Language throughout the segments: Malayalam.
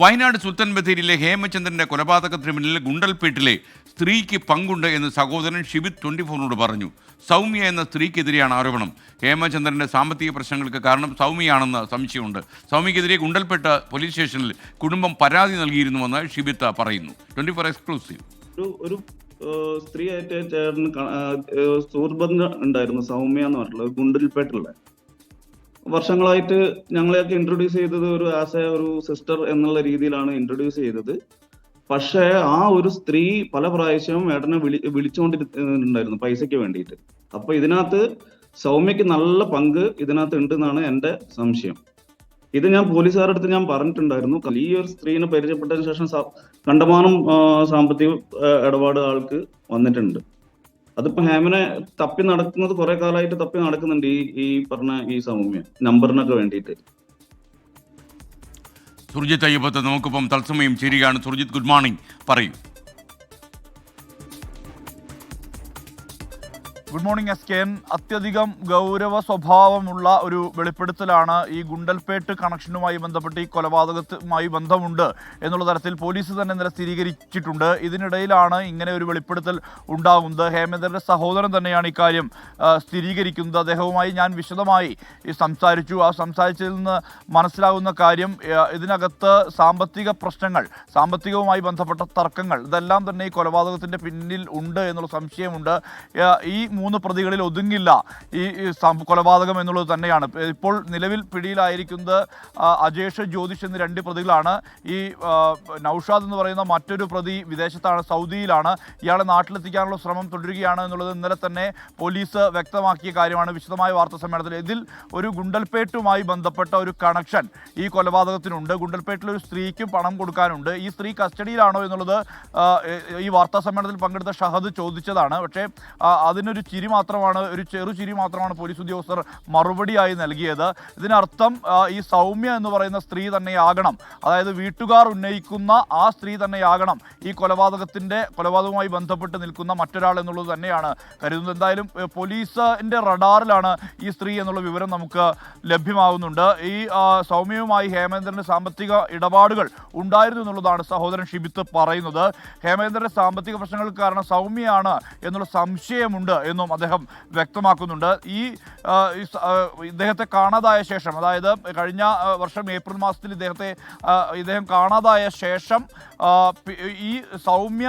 വയനാട് സുൽത്താൻ ബത്തേരിയിലെ ഹേമചന്ദ്രന്റെ കൊലപാതകത്തിന് പിന്നിൽ ഗുണ്ടൽപേട്ടിലെ സ്ത്രീക്ക് പങ്കുണ്ട് എന്ന് സഹോദരൻ ഷിബിത് 24നോട് പറഞ്ഞു. സൗമ്യ എന്ന സ്ത്രീക്കെതിരെയാണ് ആരോപണം. ഹേമചന്ദ്രന്റെ സാമ്പത്തിക പ്രശ്നങ്ങൾക്ക് കാരണം സൗമ്യയാണെന്ന് സംശയമുണ്ട്. സൗമ്യക്കെതിരെ ഗുണ്ടൽപേട്ട് പോലീസ് സ്റ്റേഷനിൽ കുടുംബം പരാതി നൽകിയിരുന്നുവെന്ന് ഷിബിത്ത് പറയുന്നു. 24 എക്സ്ക്ലൂസീവ്. ഒരു സ്ത്രീയായിട്ട് ചേട്ടന് സുഹൃത്ത് ഉണ്ടായിരുന്നു, സൗമ്യ എന്ന് പറഞ്ഞിട്ടുള്ളത്, ഗുണ്ടൽപേട്ടുള്ള. വർഷങ്ങളായിട്ട് ഞങ്ങളെയൊക്കെ ഇൻട്രൊഡ്യൂസ് ചെയ്തത് ഒരു സിസ്റ്റർ എന്നുള്ള രീതിയിലാണ് ഇൻട്രൊഡ്യൂസ് ചെയ്തത്. പക്ഷേ ആ ഒരു സ്ത്രീ പല പ്രാവശ്യവും ഏട്ടനെ വിളിച്ചുകൊണ്ടിരുന്നുണ്ടായിരുന്നു പൈസയ്ക്ക് വേണ്ടിയിട്ട്. അപ്പൊ ഇതിനകത്ത് സൗമ്യക്ക് നല്ല പങ്ക് ഇതിനകത്ത് ഉണ്ടെന്നാണ് എന്റെ സംശയം. ഇത് ഞാൻ പോലീസുകാരുടെ അടുത്ത് ഞാൻ പറഞ്ഞിട്ടുണ്ടായിരുന്നു. ഈ ഒരു സ്ത്രീനെ പരിചയപ്പെട്ടതിന് ശേഷം കണ്ടമാനം സാമ്പത്തിക ഇടപാട് ആൾക്ക് വന്നിട്ടുണ്ട്. അതിപ്പോ ഹേമനെ തപ്പി നടക്കുന്നത് കുറെ കാലമായിട്ട് തപ്പി നടക്കുന്നുണ്ട് ഈ പറഞ്ഞ ഈ സൗമ്യ നമ്പറിനൊക്കെ വേണ്ടിയിട്ട്. സുർജിത്ത് അയ്യപ്പത്ത് നമുക്കിപ്പം തത്സമയം ചേരുകയാണ്. സുർജിത്ത്, ഗുഡ് മോർണിംഗ്, പറയൂ. Good morning S K N. അത്യധികം ഗൗരവ സ്വഭാവമുള്ള ഒരു വെളിപ്പെടുത്തലാണ് ഈ ഗുണ്ടൽപേട്ട് കണക്ഷനുമായി ബന്ധപ്പെട്ട് ഈ കൊലപാതകവുമായി ബന്ധമുണ്ട് എന്നുള്ള തരത്തിൽ പോലീസ് തന്നെ ഇന്നലെ സ്ഥിരീകരിച്ചിട്ടുണ്ട്. ഇതിനിടയിലാണ് ഇങ്ങനെ ഒരു വെളിപ്പെടുത്തൽ ഉണ്ടാകുന്നത്. ഹേമേന്ദ്രന്റെ സഹോദരൻ തന്നെയാണ് ഇക്കാര്യം സ്ഥിരീകരിക്കുന്നത്. അദ്ദേഹവുമായി ഞാൻ വിശദമായി സംസാരിച്ചു. ആ സംസാരിച്ചതിൽ നിന്ന് മനസ്സിലാകുന്ന കാര്യം, ഇതിനകത്ത് സാമ്പത്തിക പ്രശ്നങ്ങൾ, സാമ്പത്തികവുമായി ബന്ധപ്പെട്ട തർക്കങ്ങൾ, ഇതെല്ലാം തന്നെ ഈ കൊലപാതകത്തിന്റെ പിന്നിൽ ഉണ്ട് എന്നുള്ള സംശയമുണ്ട്. ഈ 3 പ്രതികളിൽ ഒതുങ്ങില്ല ഈ കൊലപാതകം എന്നുള്ളത് തന്നെയാണ്. ഇപ്പോൾ നിലവിൽ പിടിയിലായിരിക്കുന്നത് അജേഷ്, ജ്യോതിഷ് എന്നീ 2 പ്രതികളാണ്. ഈ നൌഷാദ് എന്ന് പറയുന്ന മറ്റൊരു പ്രതി വിദേശത്താണ്, സൗദിയിലാണ്. ഇയാളെ നാട്ടിലെത്തിക്കാനുള്ള ശ്രമം തുടരുകയാണ് എന്നുള്ളത് ഇന്നലെ തന്നെ പോലീസ് വ്യക്തമാക്കിയ കാര്യമാണ് വിശദമായ വാർത്താ സമ്മേളനത്തിൽ. ഇതിൽ ഒരു ഗുണ്ടൽപേട്ടുമായി ബന്ധപ്പെട്ട ഒരു കണക്ഷൻ ഈ കൊലപാതകത്തിനുണ്ട്. ഗുണ്ടൽപേട്ടിൽ ഒരു സ്ത്രീക്കും പണം കൊടുക്കാനുണ്ട്. ഈ സ്ത്രീ കസ്റ്റഡിയിലാണോ എന്നുള്ളത് ഈ വാർത്താ സമ്മേളനത്തിൽ പങ്കെടുത്ത ഷഹദ് ചോദിച്ചതാണ്. പക്ഷേ അതിനൊരു ചെറു ചിരി മാത്രമാണ് പോലീസ് ഉദ്യോഗസ്ഥർ മറുപടിയായി നൽകിയത്. ഇതിനർത്ഥം ഈ സൗമ്യ എന്ന് പറയുന്ന സ്ത്രീ തന്നെയാകണം, അതായത് വീട്ടുകാർ ഉന്നയിക്കുന്ന ആ സ്ത്രീ തന്നെയാകണം ഈ കൊലപാതകവുമായി ബന്ധപ്പെട്ട് നിൽക്കുന്ന മറ്റൊരാൾ എന്നുള്ളത് തന്നെയാണ് കരുതുന്നത്. എന്തായാലും പോലീസിന്റെ റഡാറിലാണ് ഈ സ്ത്രീ എന്നുള്ള വിവരം നമുക്ക് ലഭ്യമാകുന്നുണ്ട്. ഈ സൗമ്യയുമായി ഹേമേന്ദ്രന്റെ സാമ്പത്തിക ഇടപാടുകൾ ഉണ്ടായിരുന്നു എന്നുള്ളതാണ് സഹോദരൻ ഷിബിത്ത് പറയുന്നത്. ഹേമേന്ദ്രന്റെ സാമ്പത്തിക പ്രശ്നങ്ങൾക്ക് കാരണം സൗമ്യയാണ് എന്നുള്ള സംശയമുണ്ട് എന്നും അദ്ദേഹം വ്യക്തമാക്കുന്നുണ്ട്. ഇദ്ദേഹത്തെ കാണാതായ ശേഷം, അതായത് കഴിഞ്ഞ വർഷം ഏപ്രിൽ മാസത്തിൽ ഇദ്ദേഹം കാണാതായ ശേഷം ഈ സൗമ്യ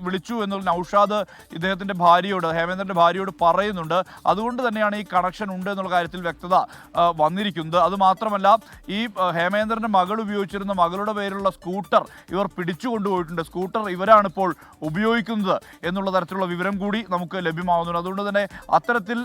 വിളിച്ചു എന്നുള്ള നൌഷാദ് ഇദ്ദേഹത്തിൻ്റെ ഭാര്യയോട്, ഹേമേന്ദ്രൻ്റെ ഭാര്യയോട് പറയുന്നുണ്ട്. അതുകൊണ്ട് തന്നെയാണ് ഈ കണക്ഷൻ ഉണ്ട് എന്നുള്ള കാര്യത്തിൽ വ്യക്തത വന്നിരിക്കുന്നത്. അതുമാത്രമല്ല, ഈ ഹേമേന്ദ്രൻ്റെ മകൾ ഉപയോഗിച്ചിരുന്ന മകളുടെ പേരിലുള്ള സ്കൂട്ടർ ഇവർ പിടിച്ചുകൊണ്ടുപോയിട്ടുണ്ട്. സ്കൂട്ടർ ഇവരാണിപ്പോൾ ഉപയോഗിക്കുന്നത് എന്നുള്ള തരത്തിലുള്ള വിവരം കൂടി നമുക്ക് ലഭ്യമാവുന്നുണ്ട്. അതുകൊണ്ട് തന്നെ അത്തരത്തിൽ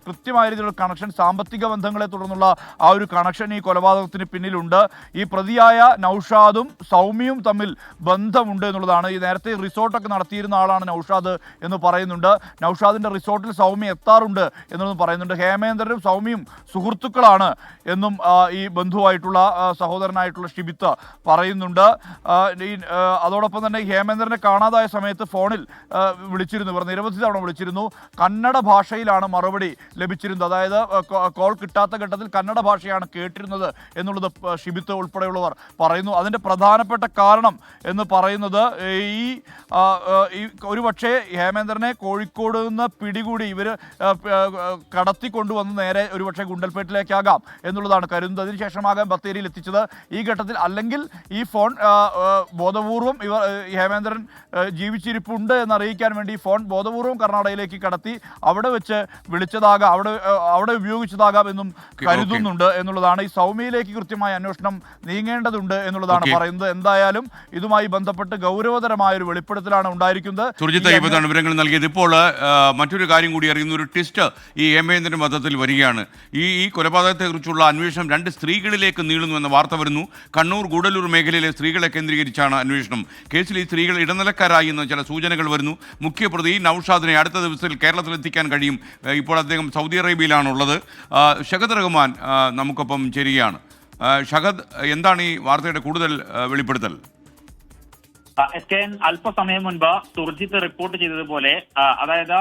കൃത്യമായ രീതിയിലുള്ള കണക്ഷൻ, സാമ്പത്തിക ബന്ധങ്ങളെ തുടർന്നുള്ള ആ ഒരു കണക്ഷൻ ഈ കൊലപാതകത്തിന് പിന്നിലുണ്ട്. ഈ പ്രതിയായ നൌഷാദും സൗമ്യയും തമ്മിൽ ബന്ധമുണ്ട് എന്നുള്ളതാണ്. ഈ നേരത്തെ റിസോർട്ടൊക്കെ നടത്തിയിരുന്ന ആളാണ് നൌഷാദ് എന്ന് പറയുന്നുണ്ട്. നൌഷാദിന്റെ റിസോർട്ടിൽ സൗമ്യ എത്താറുണ്ട് എന്നുള്ളതും പറയുന്നുണ്ട്. ഹേമേന്ദ്രനും സൗമ്യയും സുഹൃത്തുക്കളാണ് എന്നും ഈ ബന്ധുവായിട്ടുള്ള സഹോദരനായിട്ടുള്ള ഷിബിത്ത് പറയുന്നുണ്ട്. അതോടൊപ്പം തന്നെ ഹേമേന്ദ്രനെ കാണാതായ സമയത്ത് ഫോണിൽ വിളിച്ചിരുന്നു, ഇവർ നിരവധി തവണ വിളിച്ചിരുന്നു. കന്നഡ ഭാഷയിലാണ് മറുപടി ലഭിച്ചിരുന്നത്. അതായത് കോൾ കിട്ടാത്ത ഘട്ടത്തിൽ കന്നഡ ഭാഷയാണ് കേട്ടിരുന്നത് എന്നുള്ളത് ഷിബിത്ത് ഉൾപ്പെടെയുള്ളവർ പറയുന്നു. അതിൻ്റെ പ്രധാനപ്പെട്ട കാരണം എന്ന് പറയുന്നത് ഈ ഒരുപക്ഷെ ഹേമേന്ദ്രനെ കോഴിക്കോട് നിന്ന് പിടികൂടി ഇവർ കടത്തിക്കൊണ്ടുവന്ന് നേരെ ഒരുപക്ഷെ ഗുണ്ടൽപേട്ടിലേക്കാകാം എന്നുള്ളതാണ് കരുതുന്നത്. അതിനുശേഷമാകാം ബത്തേരിയിൽ എത്തിച്ചത്. ഈ ഘട്ടത്തിൽ അല്ലെങ്കിൽ ഈ ഫോൺ ബോധപൂർവം ഹേമേന്ദ്രൻ ജീവിച്ചിരിപ്പുണ്ട് എന്നറിയിക്കാൻ വേണ്ടി ഈ ഫോൺ ബോധപൂർവം കർണാടകയിലേക്ക് കടത്തി അവിടെ വെച്ച് വിളിച്ചതാകാം, അവിടെ ഉപയോഗിച്ചതാകാം എന്നും കരുതുന്നുണ്ട് എന്നുള്ളതാണ്. ഈ സൗമ്യയിലേക്ക് കൃത്യമായ അന്വേഷണം നീങ്ങേണ്ടതുണ്ട് എന്നുള്ളതാണ് പറയുന്നത്. എന്തായാലും ഇതുമായി ബന്ധപ്പെട്ട് ഗൗരവതരമായ ഒരു വെളിപ്പെടുത്തലാണ് ഉണ്ടായിരിക്കുന്നത്. വിവരങ്ങൾ നൽകിയത്. ഇപ്പോൾ മറ്റൊരു കാര്യം കൂടി അറിയുന്ന ഒരു ട്വിസ്റ്റ് ഈ ഹേമേന്ദ്രൻ വധത്തിൽ വരികയാണ്. ഈ കൊലപാതകത്തെക്കുറിച്ചുള്ള അന്വേഷണം 2 സ്ത്രീകളിലേക്ക് നീളുന്നു എന്ന വാർത്ത വരുന്നു. കണ്ണൂർ ഗൂഡല്ലൂർ മേഖലയിലെ സ്ത്രീകളെ കേന്ദ്രീകരിച്ചാണ് അന്വേഷണം. കേസിൽ ഈ സ്ത്രീകൾ ഇടനിലക്കാരായി എന്ന ചില സൂചനകൾ വരുന്നു. മുഖ്യപ്രതി നൌഷാദിനെ അടുത്ത ദിവസത്തിൽ കേരളത്തിലെത്തിക്കാൻ കഴിയും. ഇപ്പോൾ അദ്ദേഹം സൗദി അറേബ്യയിലാണുള്ളത്. ഷഹദ് റഹ്മാൻ നമുക്കൊപ്പം ചേരുകയാണ്. ഷഹദ്, എന്താണ് ഈ വാർത്തയുടെ കൂടുതൽ വെളിപ്പെടുത്തൽ? അല്പസമയം മുൻപ് സുർജിത്ത് റിപ്പോർട്ട് ചെയ്തതുപോലെ, അതായത്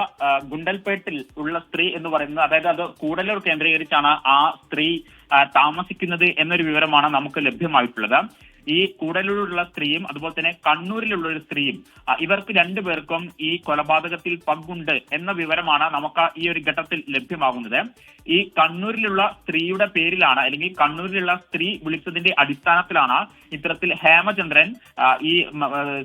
ഗുണ്ടൽപേട്ടിൽ ഉള്ള സ്ത്രീ എന്ന് പറയുന്നത്, അതായത് അത് കൂടല്ലൂർ കേന്ദ്രീകരിച്ചാണ് ആ സ്ത്രീ താമസിക്കുന്നത് എന്നൊരു വിവരമാണ് നമുക്ക് ലഭ്യമായിട്ടുള്ളത്. ഈ കൂടലൂരിലുള്ള സ്ത്രീയും അതുപോലെ തന്നെ കണ്ണൂരിലുള്ള ഒരു സ്ത്രീയും ഇവർക്ക് രണ്ടുപേർക്കും ഈ കൊലപാതകത്തിൽ പങ്കുണ്ട് എന്ന വിവരമാണ് നമുക്ക് ഈ ഒരു ഘട്ടത്തിൽ ലഭ്യമാകുന്നത്. ഈ കണ്ണൂരിലുള്ള സ്ത്രീയുടെ പേരിലാണ്, അല്ലെങ്കിൽ കണ്ണൂരിലുള്ള സ്ത്രീ വിളിച്ചതിന്റെ അടിസ്ഥാനത്തിലാണ് ഇത്തരത്തിൽ ഹേമചന്ദ്രൻ ഈ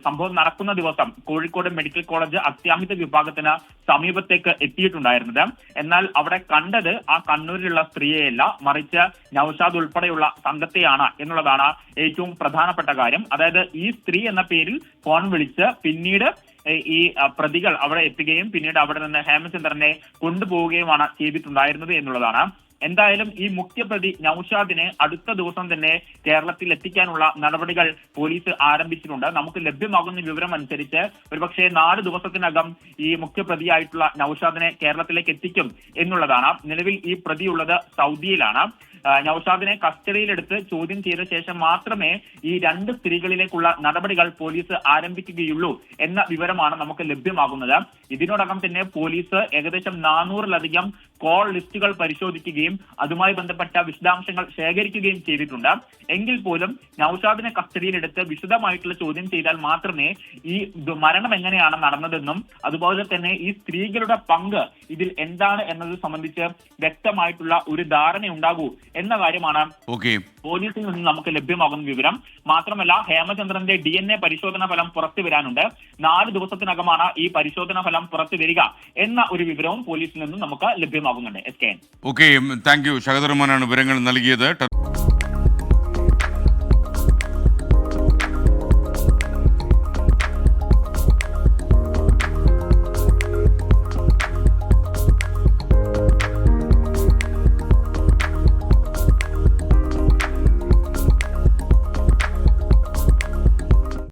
സംഭവം നടക്കുന്ന ദിവസം കോഴിക്കോട് മെഡിക്കൽ കോളേജ് അത്യാഹിത വിഭാഗത്തിന് സമീപത്തേക്ക് എത്തിയിട്ടുണ്ടായിരുന്നത്. എന്നാൽ അവിടെ കണ്ടത് ആ കണ്ണൂരിലുള്ള സ്ത്രീയെയല്ല, മറിച്ച് നൌഷാദ് ഉൾപ്പെടെയുള്ള സംഘത്തെയാണ് എന്നുള്ളതാണ് ഏറ്റവും പ്രധാനപ്പെട്ട കാര്യം. അതായത് ഈ സ്ത്രീ എന്ന പേരിൽ ഫോൺ വിളിച്ച് പിന്നീട് ഈ പ്രതികൾ അവിടെ എത്തുകയും പിന്നീട് അവിടെ നിന്ന് ഹേമചന്ദ്രനെ കൊണ്ടുപോവുകയുമാണ് ചെയ്തിട്ടുണ്ടായിരുന്നത് എന്നുള്ളതാണ്. എന്തായാലും ഈ മുഖ്യപ്രതി നൌഷാദിനെ അടുത്ത ദിവസം തന്നെ കേരളത്തിൽ എത്തിക്കാനുള്ള നടപടികൾ പോലീസ് ആരംഭിച്ചിട്ടുണ്ട്. നമുക്ക് ലഭ്യമാകുന്ന വിവരം അനുസരിച്ച് ഒരുപക്ഷെ 4 ദിവസത്തിനകം ഈ മുഖ്യപ്രതിയായിട്ടുള്ള നൌഷാദിനെ കേരളത്തിലേക്ക് എത്തിക്കും എന്നുള്ളതാണ്. നിലവിൽ ഈ പ്രതിയുള്ളത് സൗദിയിലാണ്. നൌഷാദിനെ കസ്റ്റഡിയിലെടുത്ത് ചോദ്യം ചെയ്ത ശേഷം മാത്രമേ ഈ 2 സ്ത്രീകളിലേക്കുള്ള നടപടികൾ പോലീസ് ആരംഭിക്കുകയുള്ളൂ എന്ന വിവരമാണ് നമുക്ക് ലഭ്യമാകുന്നത്. ഇതിനോടകം തന്നെ പോലീസ് ഏകദേശം 400-ലധികം കോൾ ലിസ്റ്റുകൾ പരിശോധിക്കുകയും അതുമായി ബന്ധപ്പെട്ട വിശദാംശങ്ങൾ ശേഖരിക്കുകയും ചെയ്തിട്ടുണ്ട്. എങ്കിൽ പോലും നൌഷാദിനെ കസ്റ്റഡിയിലെടുത്ത് വിശദമായിട്ടുള്ള ചോദ്യം ചെയ്താൽ മാത്രമേ ഈ മരണം എങ്ങനെയാണ് നടന്നതെന്നും അതുപോലെ തന്നെ ഈ സ്ത്രീകളുടെ പങ്ക് ഇതിൽ എന്താണ് എന്നത് സംബന്ധിച്ച് വ്യക്തമായിട്ടുള്ള ഒരു ധാരണയുണ്ടാകൂ എന്ന കാര്യമാണ് പോലീസിൽ നിന്ന് നമുക്ക് ലഭ്യമാകുന്ന വിവരം. മാത്രമല്ല ഹേമചന്ദ്രന്റെ DNA പരിശോധനാ ഫലം പുറത്തു വരാനുണ്ട്. 4 ദിവസത്തിനകമാണ് ഈ പരിശോധനാ ഫലം പുറത്തു വരിക എന്ന ഒരു വിവരവും പോലീസിൽ നിന്നും നമുക്ക് ലഭ്യമാകുന്നുണ്ട്. SKN. Thank you. ശകത് റഹ്മാനാണ് വിവരങ്ങൾ നൽകിയത്.